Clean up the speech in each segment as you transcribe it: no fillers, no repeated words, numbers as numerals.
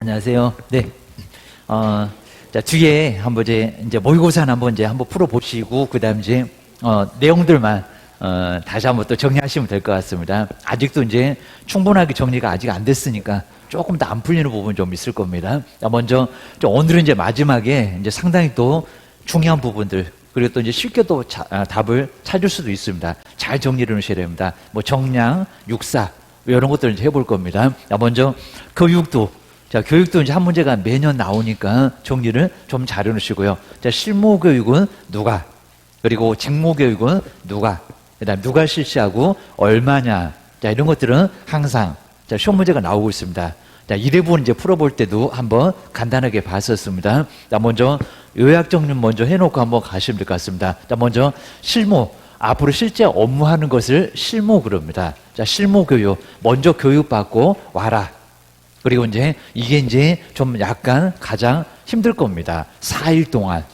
안녕하세요. 네. 자, 뒤에 한번 이제 모의고사는 한번 풀어보시고, 그 다음 내용들만, 다시 한번 또 정리하시면 될 것 같습니다. 아직도 이제 충분하게 정리가 아직 안 됐으니까 조금 더 안 풀리는 부분 좀 있을 겁니다. 자, 먼저, 오늘은 이제 마지막에 이제 상당히 또 중요한 부분들, 그리고 또 이제 쉽게 또 답을 찾을 수도 있습니다. 잘 정리를 해놓으셔야 됩니다. 뭐 정량, 육사, 이런 것들을 이제 해볼 겁니다. 자, 먼저 교육도. 자, 교육도 이제 한 문제가 매년 나오니까 정리를 좀 잘 해놓으시고요. 자, 실무교육은 누가? 그리고 직무교육은 누가? 그 다음 누가 실시하고 얼마냐? 자, 이런 것들은 항상 자, 시험 문제가 나오고 있습니다. 자, 이 대부분 이제 풀어볼 때도 한번 간단하게 봤었습니다. 자, 먼저 요약 정리 먼저 해놓고 한번 가시면 될 것 같습니다. 자, 먼저 실무. 앞으로 실제 업무하는 것을 실무 그럽니다. 자, 실무교육. 먼저 교육받고 와라. 그리고 이게 이제 좀 약간 가장 힘들 겁니다. 4일 동안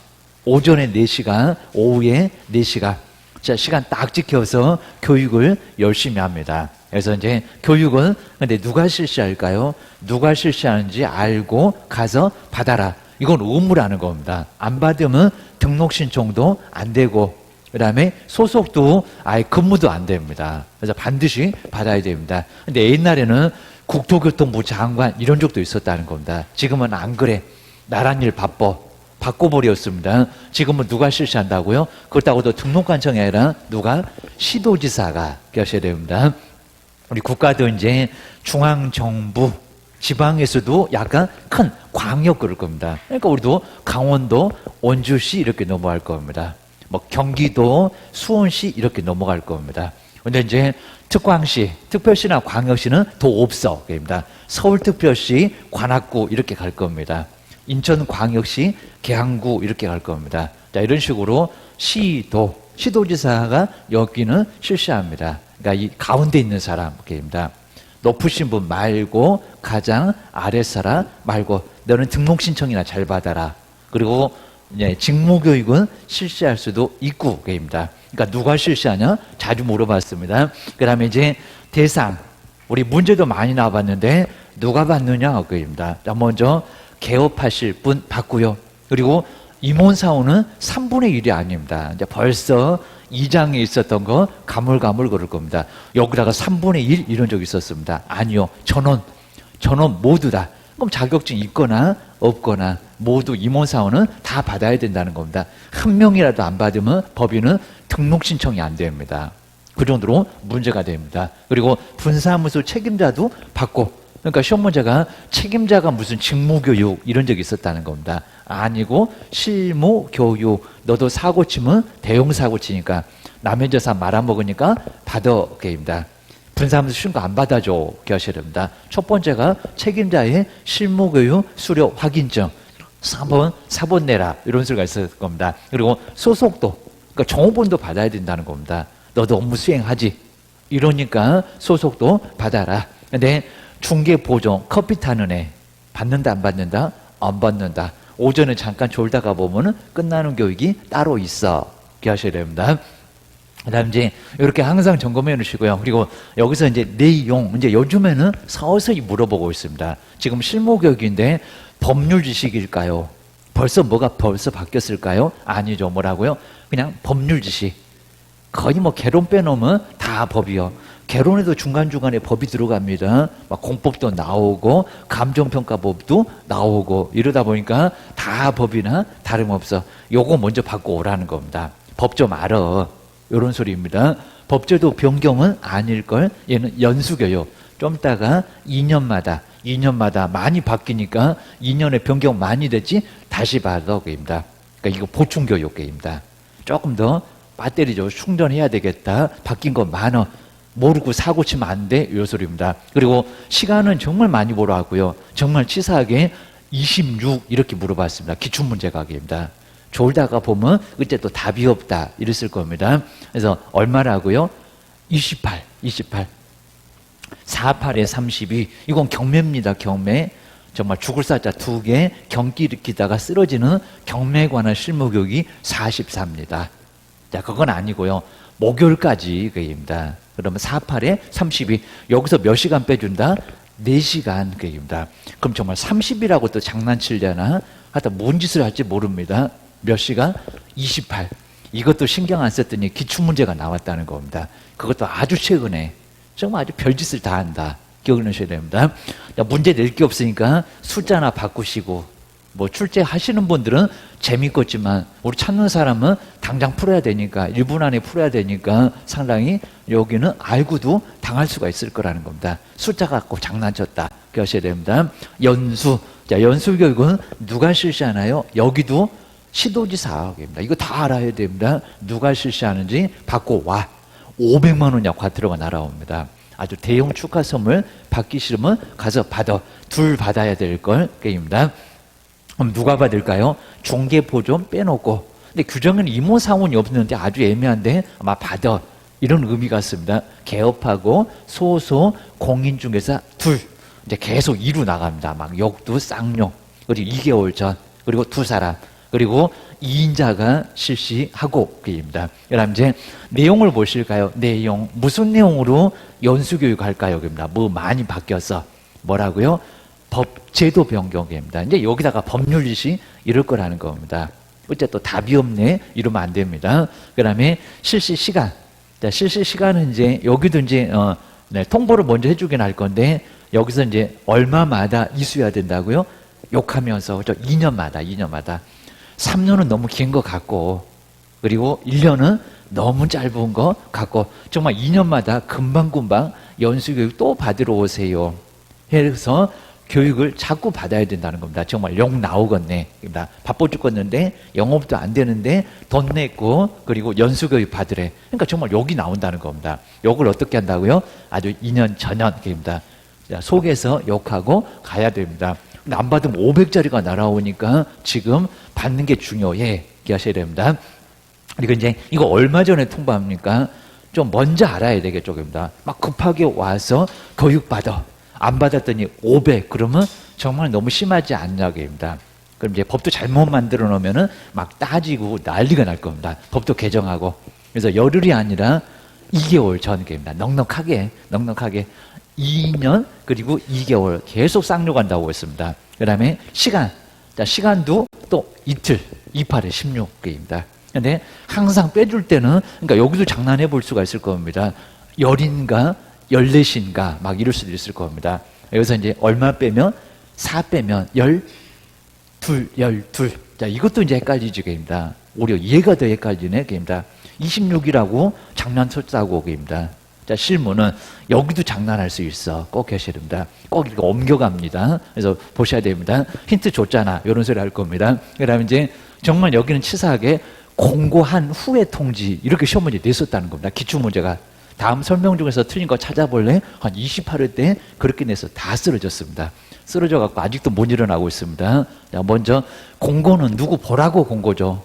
오전에 4시간, 오후에 4시간. 자, 시간 딱 지켜서 교육을 열심히 합니다. 그래서 이제 교육은 근데 누가 실시할까요? 누가 실시하는지 알고 가서 받아라. 이건 의무라는 겁니다. 안 받으면 등록 신청도 안 되고, 그 다음에 소속도 아예 근무도 안 됩니다. 그래서 반드시 받아야 됩니다. 근데 옛날에는 국토교통부 장관 이런 적도 있었다는 겁니다. 지금은 안 그래. 나란 일 바빠. 바꿔버렸습니다. 지금은 누가 실시한다고요? 그렇다고도 등록관청이 아니라 누가? 시도지사가 하셔야 됩니다. 우리 국가도 이제 중앙정부, 지방에서도 약간 큰 광역 그럴 겁니다. 그러니까 우리도 강원도, 원주시 이렇게 넘어갈 겁니다. 뭐 경기도, 수원시 이렇게 넘어갈 겁니다. 근데 이제 특광시, 특별시나 광역시는 더 없어. 그럽니다. 서울특별시, 관악구 이렇게 갈 겁니다. 인천광역시, 계양구 이렇게 갈 겁니다. 자, 이런 식으로 시도지사가 여기는 실시합니다. 그러니까 이 가운데 있는 사람입니다. 높으신 분 말고 가장 아랫사람 말고 너는 등록 신청이나 잘 받아라. 그리고 직무교육은 실시할 수도 있고 입니다. 그러니까 누가 실시하냐? 자주 물어봤습니다. 그 다음에 이제 대상. 우리 문제도 많이 나와봤는데 누가 받느냐? 그입니다. 먼저 개업하실 분 받고요. 그리고 임원사원은 3분의 1이 아닙니다. 이제 벌써 2장에 있었던 거 가물가물 그럴 겁니다. 여기다가 3분의 1 이런 적이 있었습니다. 아니요. 전원 모두 다. 그럼 자격증 있거나 없거나 모두 임원사원은 다 받아야 된다는 겁니다. 한 명이라도 안 받으면 법인은 등록 신청이 안 됩니다. 그 정도로 문제가 됩니다. 그리고 분사무소 책임자도 받고, 그러니까 시험 문제가 책임자가 무슨 직무교육 이런 적이 있었다는 겁니다. 아니고 실무교육. 너도 사고 치면 대형 사고 치니까 남의 재산 말아먹으니까 받아 게입니다. 분사하면서 쉬운 거 안 받아줘. 이렇게 하셔야 됩니다. 첫 번째가 책임자의 실무교육 수료 확인증. 4번 사본 내라. 이런 소리가 있을 겁니다. 그리고 소속도. 그러니까 종업원도 받아야 된다는 겁니다. 너도 업무 수행하지. 이러니까 소속도 받아라. 근데 중개보종 커피 타는 애 받는다 안 받는다? 안 받는다. 오전에 잠깐 졸다가 보면은 끝나는 교육이 따로 있어. 이렇게 하셔야 됩니다. 그 다음 이렇게 항상 점검해 놓으시고요. 그리고 여기서 내용, 요즘에는 서서히 물어보고 있습니다. 지금 실무교육인데 법률 지식일까요? 뭐가 벌써 바뀌었을까요? 아니죠. 뭐라고요? 그냥 법률 지식. 거의 개론 빼놓으면 다 법이요. 개론에도 중간중간에 법이 들어갑니다. 막 공법도 나오고, 감정평가법도 나오고, 이러다 보니까 다 법이나 다름없어. 요거 먼저 받고 오라는 겁니다. 법 좀 알아. 이런 소리입니다. 법제도 변경은 아닐걸. 얘는 연수교육. 좀 있다가 2년마다 많이 바뀌니까 2년에 변경 많이 됐지 다시 받아. 그입니다. 그러니까 이거 보충교육입니다. 조금 더 배터리 좀 충전해야 되겠다. 바뀐 거 많아. 모르고 사고 치면 안 돼. 이 소리입니다. 그리고 시간은 정말 많이 보러 왔고요. 정말 치사하게 26 이렇게 물어봤습니다. 기출문제각입니다. 졸다가 보면 그때 또 답이 없다 이랬을 겁니다. 그래서 얼마라고요? 28 48에 32. 이건 경매입니다. 경매. 정말 죽을 사자 2개 경기 일으키다가 쓰러지는 경매에 관한 실무교육이 44입니다. 자, 그건 아니고요. 목요일까지 그입니다. 그러면 48에 32. 여기서 몇 시간 빼준다? 4시간 계획입니다. 그럼 정말 30이라고 또 장난치려나? 하여튼 뭔 짓을 할지 모릅니다. 몇 시간? 28. 이것도 신경 안 썼더니 기출문제가 나왔다는 겁니다. 그것도 아주 최근에 정말 아주 별짓을 다 한다. 기억하셔야 됩니다. 문제 낼 게 없으니까 숫자나 바꾸시고, 뭐 출제하시는 분들은 재밌겠지만 우리 찾는 사람은 당장 풀어야 되니까 1분 안에 풀어야 되니까 상당히 여기는 알고도 당할 수가 있을 거라는 겁니다. 숫자 갖고 장난쳤다 기억하셔야 됩니다. 연수, 자 연수 교육은 누가 실시하나요? 여기도 시도지사학입니다. 이거 다 알아야 됩니다. 누가 실시하는지 받고 와. 500만 원이야 과태료가 날아옵니다. 아주 대형 축하 선물 받기 싫으면 가서 받아. 둘 받아야 될 걸 게임입니다. 그럼 누가 받을까요? 종계보존 빼놓고. 근데 규정은 이모 사원이 없는데 아주 애매한데 아마 받아. 이런 의미가 있습니다. 개업하고 소소 공인중개사 둘. 이제 계속 이루 나갑니다. 막 욕도 쌍욕. 그리고 2개월 전. 그리고 2사람. 그리고 2인자가 실시하고 그입니다. 그럼 이제 내용을 보실까요? 내용 무슨 내용으로 연수교육 할까요? 그입니다. 뭐 많이 바뀌었어. 뭐라고요? 법 제도 변경입니다. 이제 여기다가 법률이시 이럴 거라는 겁니다. 어째 또 답이 없네 이러면 안 됩니다. 그다음에 실시 시간. 자, 실시 시간은 이제 여기도 이제 통보를 먼저 해주긴 할 건데 여기서 이제 얼마마다 이수해야 된다고요? 욕하면서 그죠? 2년마다. 3년은 너무 긴 것 같고, 그리고 1년은 너무 짧은 것 같고, 정말 2년마다 금방금방 연수교육 또 받으러 오세요. 그래서 교육을 자꾸 받아야 된다는 겁니다. 정말 욕 나오겠네. 바빠 죽겠는데 영업도 안 되는데 돈 냈고 그리고 연수교육 받으래. 그러니까 정말 욕이 나온다는 겁니다. 욕을 어떻게 한다고요? 아주 2년 전형입니다. 속에서 욕하고 가야 됩니다. 근데 안 받으면 500짜리가 날아오니까 지금 받는 게 중요해. 기억하셔야 됩니다. 그리고 이제 이거 얼마 전에 통보합니까? 좀 먼저 알아야 되겠죠. 막 급하게 와서 교육받아. 안 받았더니 500. 그러면 정말 너무 심하지 않냐입니다. 그럼 이제 법도 잘못 만들어 놓으면은 막 따지고 난리가 날 겁니다. 법도 개정하고. 그래서 열흘이 아니라 2개월 전입니다. 넉넉하게. 2년 그리고 2개월 계속 쌍욕한다고 했습니다. 그 다음에 시간. 자, 시간도 또 이틀. 28에 16개입니다. 근데 항상 빼줄 때는, 그러니까 여기도 장난해 볼 수가 있을 겁니다. 열인가 14시인가 막 이럴 수도 있을 겁니다. 여기서 이제 얼마 빼면 4 빼면 12. 자, 이것도 이제 헷갈리지 게입니다. 오히려 얘가 더 헷갈리네 게입니다. 26이라고 장난쳤다고 게입니다. 자, 실무는 여기도 장난할 수 있어. 꼭 하셔야 됩니다. 꼭 이렇게 옮겨갑니다. 그래서 보셔야 됩니다. 힌트 줬잖아. 이런 소리 할 겁니다. 그 다음에 이제 정말 여기는 치사하게 공고한 후에 통지 이렇게 시험 문제 냈었다는 겁니다. 기출문제가. 다음 설명 중에서 틀린 거 찾아볼래? 한 28회 때 그렇게 내서 다 쓰러졌습니다. 쓰러져갖고 아직도 못 일어나고 있습니다. 자, 먼저 공고는 누구 보라고 공고죠.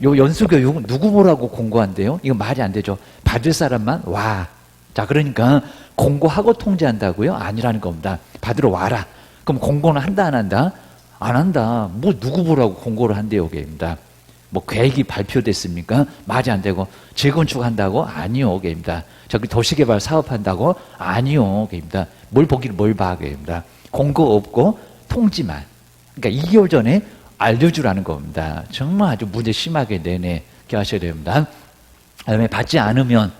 요 연수교육 누구 보라고 공고한대요? 이거 말이 안 되죠. 받을 사람만 와. 자, 그러니까 공고하고 통지한다고요? 아니라는 겁니다. 받으러 와라. 그럼 공고는 한다 안 한다? 안 한다. 뭐 누구 보라고 공고를 한대요, 게입니다. 뭐 계획이 발표됐습니까? 말이 안 되고. 재건축한다고? 아니요, 게입니다. 저기 도시개발 사업한다고? 아니요, 게입니다. 뭘 보기를 뭘 봐, 게입니다. 공고 없고 통지만. 그러니까 2개월 전에 알려주라는 겁니다. 정말 아주 문제 심하게 내내 하셔야 됩니다. 그다음에 받지 않으면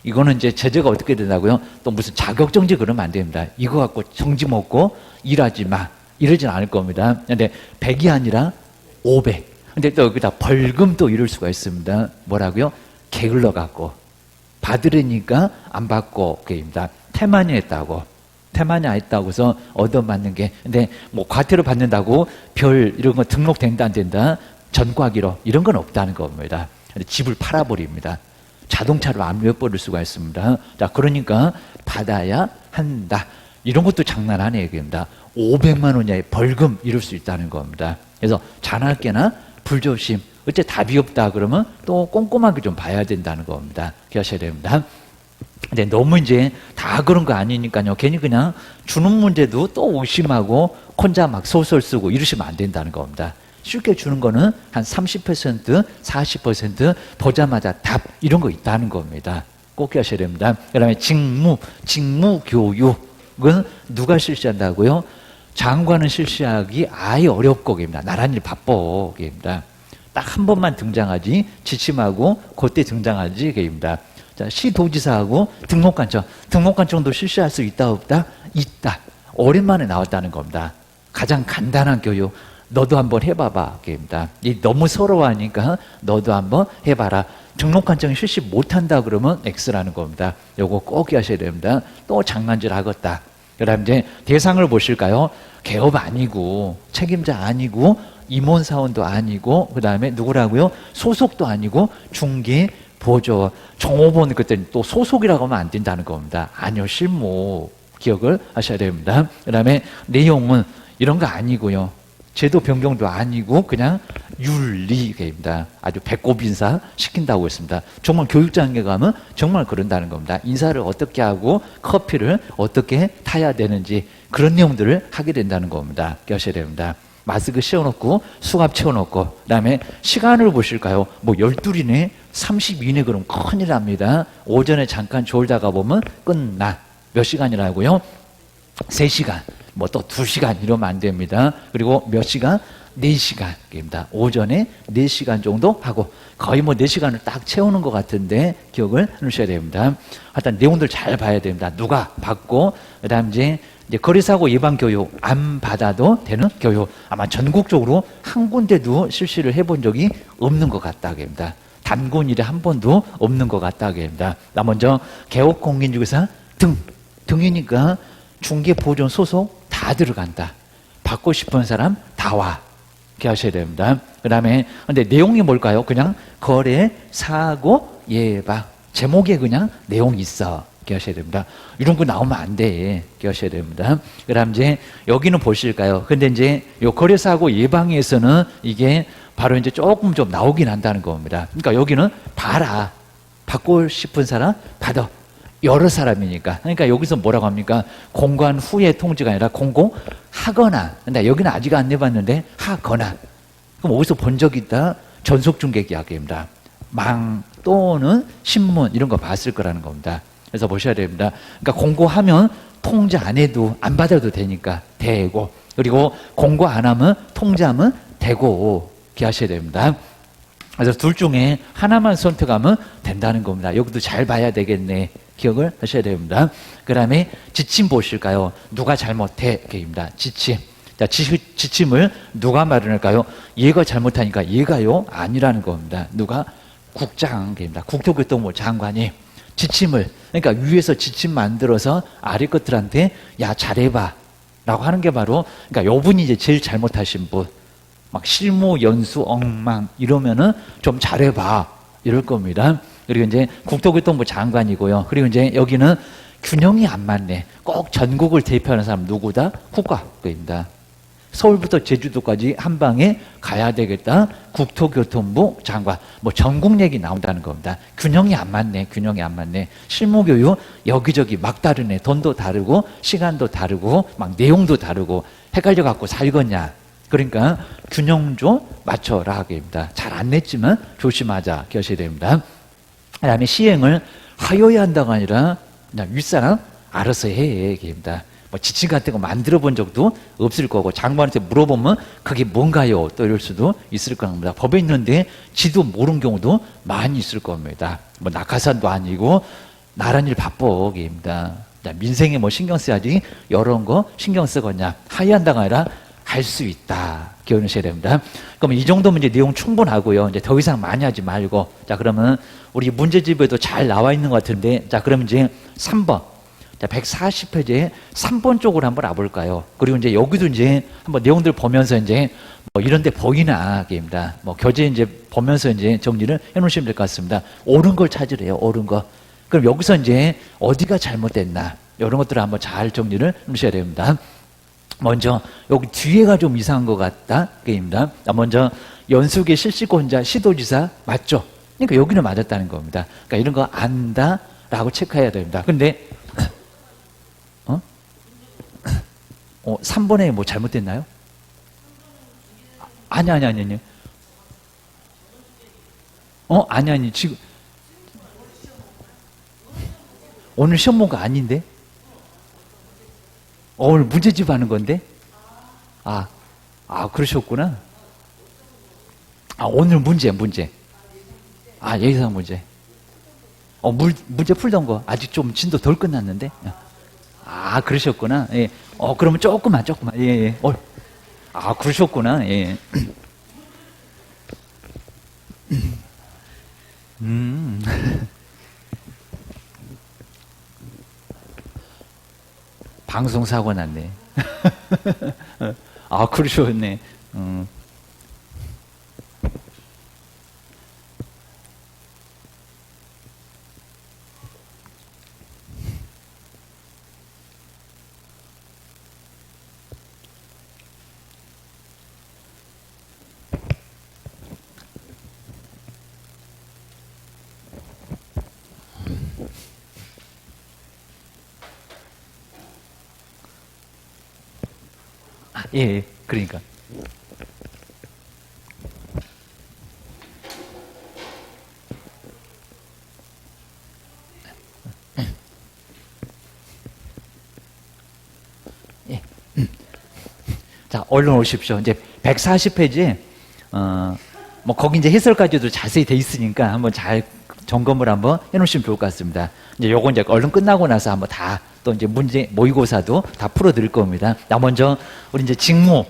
이거는 이제 제재가 어떻게 된다고요? 또 무슨 자격정지 그러면 안 됩니다. 이거 갖고 정지 먹고 일하지 마. 이러진 않을 겁니다. 근데 100이 아니라 500. 근데 또 여기다 벌금 또 이럴 수가 있습니다. 뭐라고요? 게을러 갖고. 받으려니까 안 받고, 게입니다. 태만이 했다고. 태만이 했다고 해서 얻어맞는 게. 근데 뭐 과태료 받는다고 별 이런 거 등록된다 안 된다? 전과기로. 이런 건 없다는 겁니다. 근데 집을 팔아버립니다. 자동차로 압류해버릴 수가 있습니다. 자, 그러니까 받아야 한다. 이런 것도 장난 아니에요, 얘기입니다. 500만 원 이하의 벌금 이럴 수 있다는 겁니다. 그래서 잔할게나 불조심. 어째 답이 없다 그러면 또 꼼꼼하게 좀 봐야 된다는 겁니다. 기억하셔야 됩니다. 근데 너무 이제 다 그런 거 아니니까요. 괜히 그냥 주는 문제도 또 의심하고 혼자 막 소설 쓰고 이러시면 안 된다는 겁니다. 쉽게 주는 거는 한 30%, 40% 보자마자 답 이런 거 있다는 겁니다. 꼭 기억하셔야 됩니다. 그 다음에 직무교육 그건 누가 실시한다고요? 장관은 실시하기 아예 어렵고 입니다. 나란 일 바빠 입니다. 딱 한 번만 등장하지 지침하고 그때 등장하지 입니다. 자, 시도지사하고 등록관청도 실시할 수 있다 없다? 있다. 오랜만에 나왔다는 겁니다. 가장 간단한 교육. 너도 한번 해봐봐. 입니다. 너무 서러워하니까 너도 한번 해봐라. 등록관청 실시 못한다 그러면 X라는 겁니다. 요거 꼭 기하셔야 됩니다. 또 장난질 하겠다. 그 다음 이제 대상을 보실까요? 개업 아니고 책임자 아니고 임원사원도 아니고 그 다음에 누구라고요? 소속도 아니고 중개 보조 종업원 그때는 또 소속이라고 하면 안 된다는 겁니다. 아니요, 실무 기억을 하셔야 됩니다. 그 다음에 내용은 이런 거 아니고요. 제도 변경도 아니고 그냥 윤리입니다. 아주 배꼽 인사 시킨다고 했습니다. 정말 교육장에 가면 정말 그런다는 겁니다. 인사를 어떻게 하고 커피를 어떻게 타야 되는지 그런 내용들을 하게 된다는 겁니다. 기억하셔야 됩니다. 마스크 씌워놓고 수갑 채워놓고 그 다음에 시간을 보실까요? 뭐 12이네 32네 그럼 큰일 납니다. 오전에 잠깐 졸다가 보면 끝나. 몇 시간이라고요? 3시간 뭐 또 2시간 이러면 안 됩니다. 그리고 몇 시간? 4시간입니다. 오전에 4시간 정도 하고 거의 뭐 4시간을 딱 채우는 것 같은데 기억을 해주셔야 됩니다. 하여튼 내용들 잘 봐야 됩니다. 누가 받고 그 다음 이제 거리사고 예방 교육 안 받아도 되는 교육 아마 전국적으로 한 군데도 실시를 해본 적이 없는 것 같다입니다. 단군일에 한 번도 없는 것 같다입니다. 나 먼저 개업공인중개사 등이니까 중개보존 소속 다 들어간다. 받고 싶은 사람 다 와. 이렇게 하셔야 됩니다. 그 다음에 근데 내용이 뭘까요? 그냥 거래, 사고, 예방 제목에 그냥 내용이 있어. 이렇게 하셔야 됩니다. 이런 거 나오면 안 돼. 이렇게 하셔야 됩니다. 그 다음 이제 여기는 보실까요? 근데 이제 요 거래, 사고, 예방에서는 이게 바로 이제 조금 좀 나오긴 한다는 겁니다. 그러니까 여기는 봐라. 받고 싶은 사람 받아. 여러 사람이니까. 그러니까 여기서 뭐라고 합니까? 공고한 후에 통지가 아니라 공고하거나. 근데 여기는 아직 안 내봤는데 하거나. 그럼 어디서 본 적 있다? 전속중개계약입니다. 망 또는 신문 이런 거 봤을 거라는 겁니다. 그래서 보셔야 됩니다. 그러니까 공고하면 통지 안 해도 안 받아도 되니까 되고 그리고 공고 안 하면 통지하면 되고 이렇게 하셔야 됩니다. 그래서 둘 중에 하나만 선택하면 된다는 겁니다. 여기도 잘 봐야 되겠네. 기억을 하셔야 됩니다. 그 다음에 지침 보실까요? 누가 잘못해? 입니다. 지침. 자, 지침을 누가 마련할까요? 얘가 잘못하니까 얘가요? 아니라는 겁니다. 누가? 국장입니다. 국토교통부 장관이 지침을, 그러니까 위에서 지침 만들어서 아래 것들한테 야, 잘해봐. 라고 하는 게 바로, 그러니까 요 분이 이제 제일 잘못하신 분. 막 실무, 연수, 엉망 이러면은 좀 잘해봐. 이럴 겁니다. 그리고 이제 국토교통부 장관이고요. 그리고 이제 여기는 균형이 안 맞네. 꼭 전국을 대표하는 사람 누구다? 국가입니다. 서울부터 제주도까지 한 방에 가야 되겠다. 국토교통부 장관. 뭐 전국 얘기 나온다는 겁니다. 균형이 안 맞네. 균형이 안 맞네. 실무교육 여기저기 막 다르네. 돈도 다르고 시간도 다르고 막 내용도 다르고 헷갈려 갖고 살겠냐. 그러니까 균형 좀 맞춰라 하게입니다. 잘 안 냈지만 조심하자. 기하셔야 됩니다. 그 다음에 시행을 하여야 한다가 아니라 그냥 윗사람 알아서 해. 얘기입니다. 뭐 지침 같은 거 만들어 본 적도 없을 거고 장관한테 물어보면 그게 뭔가요? 또 이럴 수도 있을 겁니다. 법에 있는데 지도 모르는 경우도 많이 있을 겁니다. 뭐 낙하산도 아니고 나란 일 바빠. 얘기입니다. 민생에 뭐 신경 써야지 이런 거 신경 쓰겠냐. 하여야 한다가 아니라 할 수 있다. 기억하셔야 됩니다. 그럼 이 정도면 이제 내용 충분하고요. 이제 더 이상 많이 하지 말고. 자, 그러면 우리 문제집에도 잘 나와 있는 것 같은데. 자, 그러면 이제 3번. 자, 140페이지에 3번 쪽으로 한번 와볼까요? 그리고 이제 여기도 이제 한번 내용들 보면서 이제 뭐 이런 데 보이나. 입니다. 뭐 교재 이제 보면서 이제 정리를 해 놓으시면 될 것 같습니다. 옳은 걸 찾으래요. 옳은 거. 그럼 여기서 이제 어디가 잘못됐나. 이런 것들을 한번 잘 정리를 해 놓으셔야 됩니다. 먼저 여기 뒤에가 좀 이상한 것 같다. 그입니다. 먼저 연수계 실시권자 시도지사 맞죠? 그러니까 여기는 맞았다는 겁니다. 그러니까 이런 거 안다라고 체크해야 됩니다. 근데 3번에 뭐 잘못됐나요? 아니. 아니. 지금 오늘 시험 본거 아닌데? 오늘 문제집 하는 건데? 그러셨구나. 오늘 문제. 예상 문제. 문제 풀던 거. 아직 좀 진도 덜 끝났는데? 그러셨구나. 예. 그러면 조금만. 예. 그러셨구나. 예. 방송 사고 났네. 그러셨네. 예, 그러니까. 예. 자, 얼른 오십시오. 이제 140페이지에, 거기 이제 해설까지도 자세히 돼 있으니까 한번 잘 점검을 한번 해놓으시면 좋을 것 같습니다. 이제 요거 이제 얼른 끝나고 나서 한번 또 이제 문제, 모의고사도 다 풀어드릴 겁니다. 먼저, 우리 이제 직무,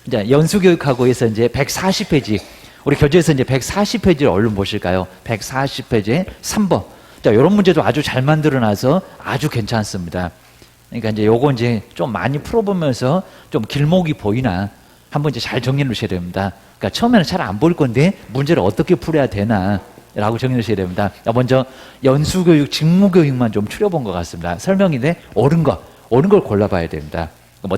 이제 연수교육하고 해서 이제 140페이지, 우리 교재에서 이제 140페이지를 얼른 보실까요? 140페이지에 3번. 자, 이런 문제도 아주 잘 만들어놔서 아주 괜찮습니다. 그러니까 이제 요거 이제 좀 많이 풀어보면서 좀 길목이 보이나 한번 이제 잘 정리해 놓으셔야 됩니다. 그러니까 처음에는 잘 안 보일 건데 문제를 어떻게 풀어야 되나 라고 정리해 놓으셔야 됩니다. 먼저 연수교육, 직무교육만 좀 추려본 것 같습니다. 설명인데 옳은 걸 골라봐야 됩니다.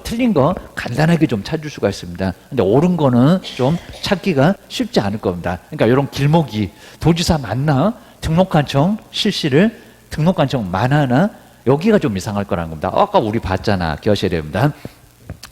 틀린 거 간단하게 좀 찾을 수가 있습니다. 근데 옳은 거는 좀 찾기가 쉽지 않을 겁니다. 그러니까 이런 길목이 도지사 맞나? 등록관청 실시를 등록관청 만하나? 여기가 좀 이상할 거라는 겁니다. 아까 우리 봤잖아. 기억하셔야 됩니다.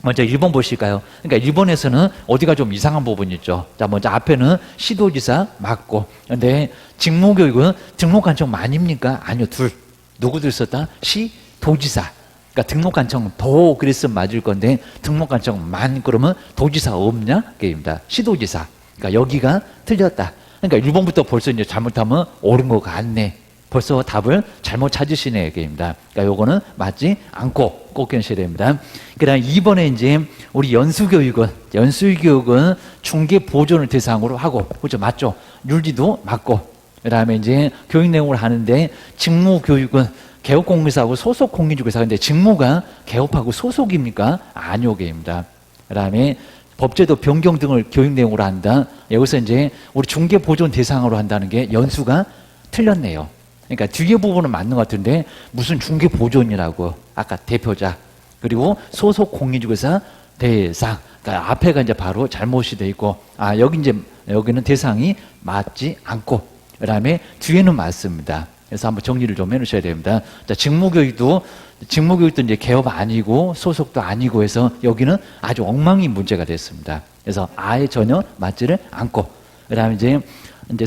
먼저 1번 보실까요? 그러니까 1번에서는 어디가 좀 이상한 부분이 있죠. 자, 먼저 앞에는 시도지사 맞고. 근데 직무교육은 등록관청 만입니까? 아니요, 둘. 누구들 썼다? 시도지사. 그러니까 등록관청 도 그랬으면 맞을 건데 등록관청 만 그러면 도지사 없냐? 게임입니다. 시도지사. 그러니까 여기가 틀렸다. 그러니까 1번부터 벌써 이제 잘못하면 옳은 거 같네. 벌써 답을 잘못 찾으시네 얘기입니다. 그러니까 요거는 맞지 않고 꼭 기억하셔야 됩니다. 그 다음 2번에 이제 우리 연수교육은 중개 보존을 대상으로 하고, 그죠? 맞죠? 윤리도 맞고, 그 다음에 이제 교육 내용을 하는데 직무교육은 개업공개사하고 소속공인중개사. 근데 직무가 개업하고 소속입니까? 아니오 게입니다. 그 다음에 법제도 변경 등을 교육 내용으로 한다. 여기서 이제 우리 중개 보존 대상으로 한다는 게 연수가 틀렸네요. 그러니까 뒤에 부분은 맞는 것 같은데 무슨 중개 보존이라고 아까 대표자 그리고 소속 공인중개사 대상. 그러니까 앞에가 이제 바로 잘못이 돼 있고 여기는 대상이 맞지 않고 그다음에 뒤에는 맞습니다. 그래서 한번 정리를 좀 해놓으셔야 됩니다. 자, 직무교육도 이제 개업 아니고 소속도 아니고 해서 여기는 아주 엉망이 문제가 됐습니다. 그래서 아예 전혀 맞지를 않고 그다음에 이제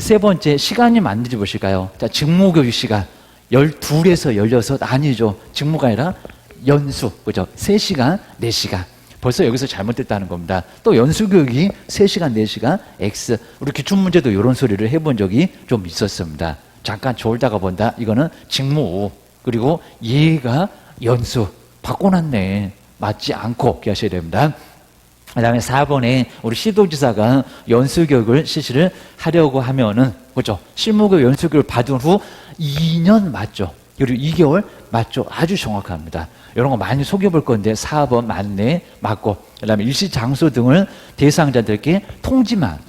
세 번째 시간이 맞는지 보실까요? 자, 직무교육 시간 12에서 16 아니죠. 직무가 아니라 연수, 그죠? 3시간, 4시간. 벌써 여기서 잘못됐다는 겁니다. 또 연수교육이 3시간, 4시간, X. 우리 기출문제도 이런 소리를 해본 적이 좀 있었습니다. 잠깐 졸다가 본다. 이거는 직무. 그리고 얘가 연수. 바꿔놨네. 맞지 않고 기하셔야 됩니다. 그 다음에 4번에 우리 시도지사가 연수교육을 실시를 하려고 하면은, 그죠? 실무교육 연수교육을 받은 후 2년 맞죠? 그리고 2개월 맞죠? 아주 정확합니다. 이런 거 많이 속여볼 건데 4번 맞네, 맞고. 그 다음에 일시 장소 등을 대상자들께 통지만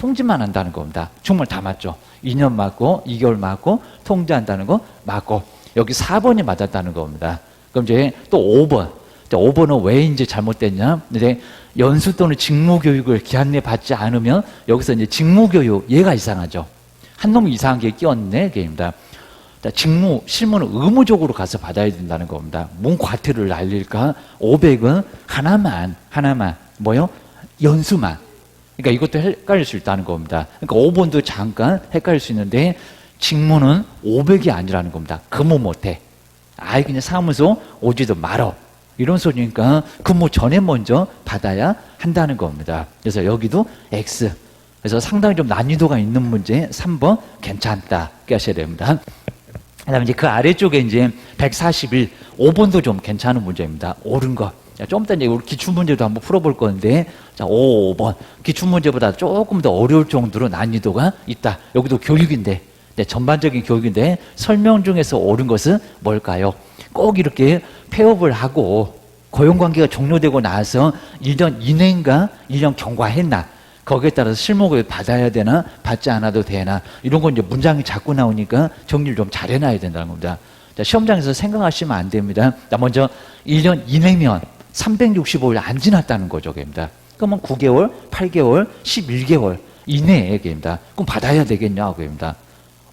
한다는 겁니다. 정말 다 맞죠? 2년 맞고, 2개월 맞고, 통지한다는 거 맞고. 여기 4번이 맞았다는 겁니다. 그럼 이제 또 5번. 5번은 왜 이제 잘못됐냐? 근데 연수 또는 직무교육을 기한 내 받지 않으면 여기서 이제 직무교육, 얘가 이상하죠. 한 놈이 이상한 게 끼었네, 게임입니다. 자, 실무는 의무적으로 가서 받아야 된다는 겁니다. 뭔 과태료를 날릴까? 500은 하나만, 뭐요? 연수만. 그러니까 이것도 헷갈릴 수 있다는 겁니다. 그러니까 5번도 잠깐 헷갈릴 수 있는데 직무는 500이 아니라는 겁니다. 근무 못해. 아예 그냥 사무소 오지도 말어. 이런 소리니까 근무 전에 먼저 받아야 한다는 겁니다. 그래서 여기도 X. 그래서 상당히 좀 난이도가 있는 문제 3번 괜찮다. 이렇게 하셔야 됩니다. 그 다음에 이제 그 아래쪽에 이제 141, 5번도 좀 괜찮은 문제입니다. 옳은 것. 자, 좀 이따 이제 우리 기출문제도 한번 풀어볼 건데, 자, 5번. 기출문제보다 조금 더 어려울 정도로 난이도가 있다. 여기도 교육인데, 네, 전반적인 교육인데, 설명 중에서 옳은 것은 뭘까요? 꼭 이렇게 폐업을 하고, 고용관계가 종료되고 나서 1년 이내인가 1년 경과했나, 거기에 따라서 실무급여 받아야 되나, 받지 않아도 되나, 이런 건 이제 문장이 자꾸 나오니까 정리를 좀 잘 해놔야 된다는 겁니다. 자, 시험장에서 생각하시면 안 됩니다. 자, 먼저 1년 이내면 365일 안 지났다는 거죠, 입니다. 그러면 9개월, 8개월, 11개월 이내에 입니다. 그럼 받아야 되겠냐고 입니다.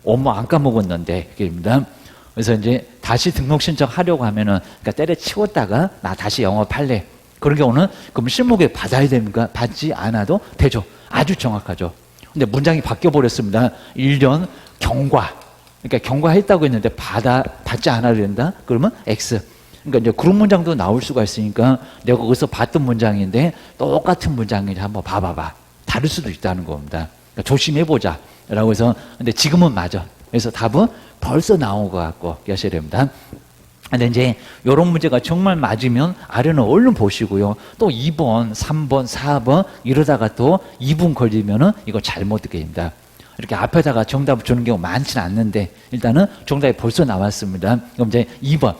엄마 안 까먹었는데, 입니다. 그래서 이제 다시 등록 신청하려고 하면은, 그러니까 때려치웠다가 나 다시 영업할래. 그런 경우는 그럼 실무급여 받아야 됩니까? 받지 않아도 되죠. 아주 정확하죠. 근데 문장이 바뀌어 버렸습니다. 1년 경과. 그러니까 경과했다고 했는데 받지 않아도 된다? 그러면 X. 그러니까 이제 그런 문장도 나올 수가 있으니까 내가 거기서 봤던 문장인데 똑같은 문장인지 한번 봐봐봐. 다를 수도 있다는 겁니다. 그러니까 조심해보자. 라고 해서, 근데 지금은 맞아. 그래서 답은 벌써 나온 것 같고, 하셔야 됩니다. 근데 이제 이런 문제가 정말 맞으면 아래는 얼른 보시고요. 또 2번, 3번, 4번 이러다가 또 2분 걸리면은 이거 잘못 듣게 됩니다. 이렇게 앞에다가 정답을 주는 경우 많지는 않는데 일단은 정답이 벌써 나왔습니다. 그럼 이제 2번.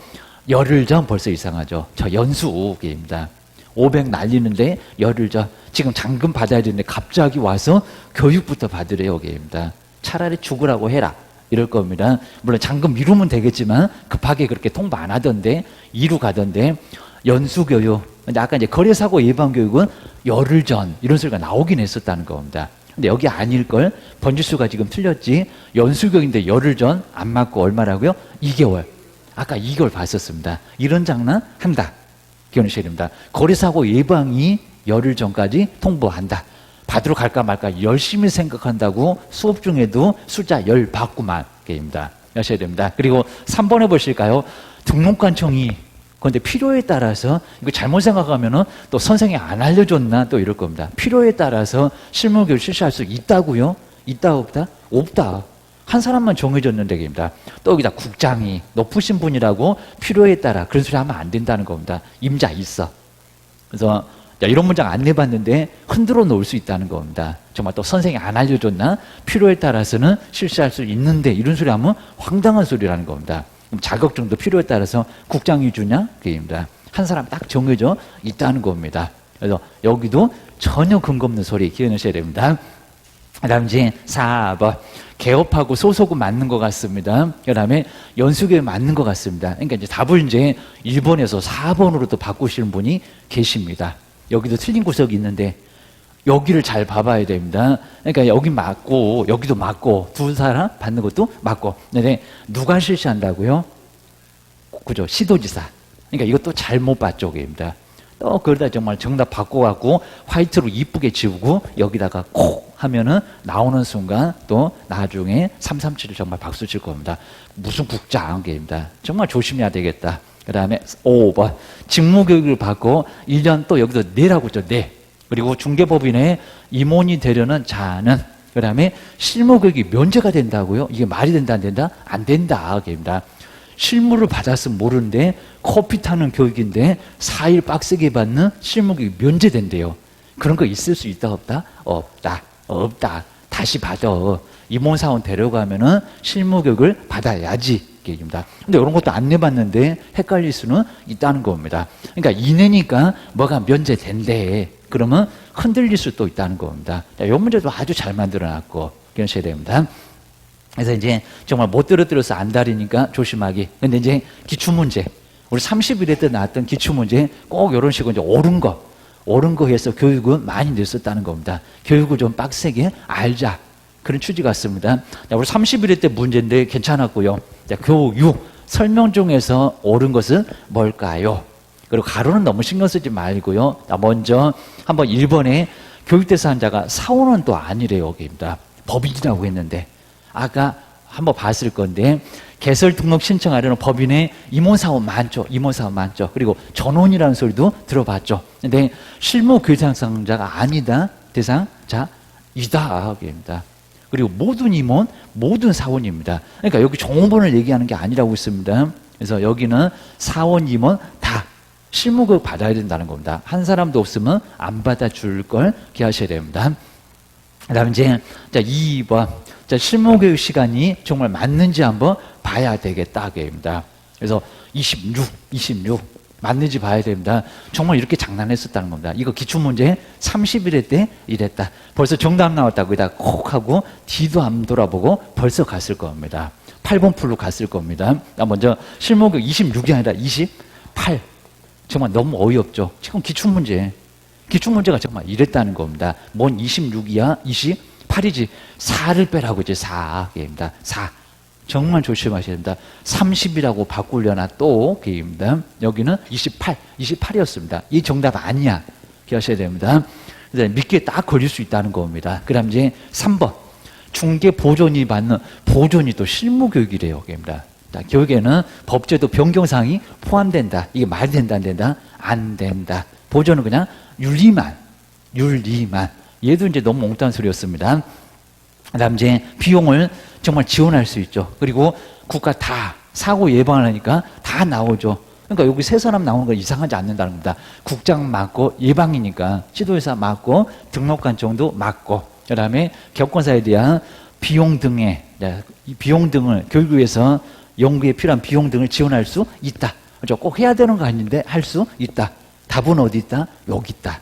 열흘 전 벌써 이상하죠. 저 연수입니다. 500 날리는데 열흘 전. 지금 잔금 받아야 되는데 갑자기 와서 교육부터 받으래요. 입니다. 차라리 죽으라고 해라. 이럴 겁니다. 물론 잔금 미루면 되겠지만 급하게 그렇게 통보 안 하던데 이루 가던데 연수교육. 근데 아까 이제 거래사고 예방교육은 열흘 전 이런 소리가 나오긴 했었다는 겁니다. 근데 여기 아닐걸. 번지수가 지금 틀렸지. 연수교육인데 열흘 전 안 맞고 얼마라고요? 2개월. 아까 2개월 봤었습니다. 이런 장난 한다. 기억하셔야 됩니다. 거래사고 예방이 열흘 전까지 통보한다. 받으러 갈까 말까 열심히 생각한다고 수업 중에도 숫자 10 받고만 게입니다. 하셔야 됩니다. 그리고 3번에 보실까요? 등록관청이 그런데 필요에 따라서 이거 잘못 생각하면은 또 선생님이 안 알려줬나 또 이럴 겁니다. 필요에 따라서 실무교육 실시할 수 있다고요? 있다 없다? 없다. 한 사람만 정해졌는데 입니다. 또 여기다 국장이 높으신 분이라고 필요에 따라 그런 소리 하면 안 된다는 겁니다. 임자 있어. 그래서 이런 문장 안 내봤는데 흔들어 놓을 수 있다는 겁니다. 정말 또 선생님이 안 알려줬나? 필요에 따라서는 실시할 수 있는데 이런 소리 하면 황당한 소리라는 겁니다. 그럼 자격증도 필요에 따라서 국장이 주냐? 그게입니다. 한 사람 딱 정해져 있다는 겁니다. 그래서 여기도 전혀 근거 없는 소리 기억하셔야 됩니다. 그 다음 이제 4번. 개업하고 소속은 맞는 것 같습니다. 그 다음에 연수교육 맞는 것 같습니다. 그러니까 이제 답을 이제 1번에서 4번으로 또 바꾸시는 분이 계십니다. 여기도 틀린 구석이 있는데 여기를 잘 봐봐야 됩니다. 그러니까 여기 맞고 여기도 맞고 두 사람 받는 것도 맞고. 근데 누가 실시한다고요? 그죠? 시도지사. 그러니까 이것도 잘못 봤죠. 입니다. 또 그러다 정말 정답 바꿔갖고 화이트로 이쁘게 지우고 여기다가 콕 하면은 나오는 순간 또 나중에 337을 정말 박수 칠 겁니다. 무슨 국장입니다. 정말 조심해야 되겠다. 그 다음에 5번. 직무교육을 받고 1년 또 여기도 내라고 했죠. 내. 그리고 중개법인의 임원이 되려는 자는 그 다음에 실무교육이 면제가 된다고요? 이게 말이 된다 안 된다? 안 된다. 입니다. 실무를 받았으면 모르는데 커피 타는 교육인데 4일 빡세게 받는 실무교육이 면제된대요. 그런 거 있을 수 있다 없다? 없다. 없다. 다시 받아. 임원사원 데려가면은 실무교육을 받아야지. 입니다. 근데 이런 것도 안 내봤는데 헷갈릴 수는 있다는 겁니다. 그러니까 이내니까 뭐가 면제된대. 그러면 흔들릴 수도 있다는 겁니다. 이 문제도 아주 잘 만들어놨고 기억하셔야 됩니다. 그래서 이제 정말 못 떨어뜨려서 안달이니까 조심하기. 근데 이제 기출문제. 우리 30일에 때 나왔던 기출문제 꼭 이런 식으로 이제 옳은 거 해서 교육은 많이 냈었다는 겁니다. 교육을 좀 빡세게 알자. 그런 취지 같습니다. 자, 우리 31회 때 문제인데 괜찮았고요. 자, 교육, 설명 중에서 옳은 것은 뭘까요? 그리고 가로는 너무 신경 쓰지 말고요. 자, 먼저 한번 1번에 교육대상자가 사원은 또 아니래요. 여기입니다. 법인이라고 했는데 아까 한번 봤을 건데 개설 등록 신청하려는 법인의 임원사원 많죠. 임원사원 많죠. 그리고 전원이라는 소리도 들어봤죠. 근데 실무 대상자가 아니다. 대상자이다. 입니다. 그리고 모든 임원, 모든 사원입니다. 그러니까 여기 종업원을 얘기하는 게 아니라고 있습니다. 그래서 여기는 사원, 임원 다 실무교육 받아야 된다는 겁니다. 한 사람도 없으면 안 받아줄 걸 기하셔야 됩니다. 그 다음에 이제 2번. 실무교육 시간이 정말 맞는지 한번 봐야 되겠다. 입니다. 그래서 26 맞는지 봐야 됩니다. 정말 이렇게 장난했었다는 겁니다. 이거 기출문제 30일 때 이랬다. 벌써 정답 나왔다고 여기다 콕 하고 뒤도 안 돌아보고 벌써 갔을 겁니다. 8번 풀로 갔을 겁니다. 먼저 실무교육 26이 아니라 28. 정말 너무 어이없죠. 지금 기출문제가 정말 이랬다는 겁니다. 뭔 26이야? 28이지. 4를 빼라고 이제 4입니다. 4. 정말 조심하셔야 됩니다. 30이라고 바꾸려나 또 입니다. 여기는 28이었습니다. 이 정답 아니야. 기억하셔야 됩니다. 믿기에 딱 걸릴 수 있다는 겁니다. 그 다음 이제 3번. 중개 보존이 받는 보존이 또 실무교육이래요. 입니다. 교육에는 법제도 변경사항이 포함된다. 이게 말이 된다, 안 된다? 안 된다. 보존은 그냥 윤리만. 얘도 이제 너무 몽땅 소리였습니다. 그 다음 이제 비용을 정말 지원할 수 있죠. 그리고 국가 다 사고 예방을 하니까 다 나오죠. 그러니까 여기 세 사람 나오는 건 이상하지 않는다는 겁니다. 국장 맡고 예방이니까 지도회사 맡고 등록관 정도 맡고 그 다음에 겪권사에 대한 비용 등의 이 비용 등을 교육을 위해서 연구에 필요한 비용 등을 지원할 수 있다. 그렇죠? 꼭 해야 되는 거 아닌데 할 수 있다. 답은 어디 있다? 여기 있다.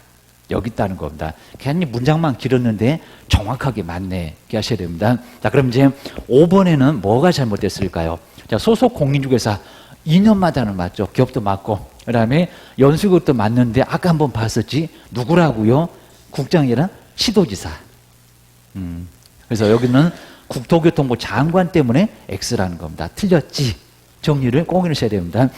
여기 있다는 겁니다. 괜히 문장만 길었는데 정확하게 맞네. 이렇게 하셔야 됩니다. 자, 그럼 이제 5번에는 뭐가 잘못됐을까요? 자, 소속 공인중개사 2년마다는 맞죠. 기업도 맞고. 그 다음에 연수급도 맞는데 아까 한번 봤었지. 누구라고요? 국장이랑 시도지사. 그래서 여기는 국토교통부 장관 때문에 X라는 겁니다. 틀렸지. 정리를 꼭 해주셔야 됩니다.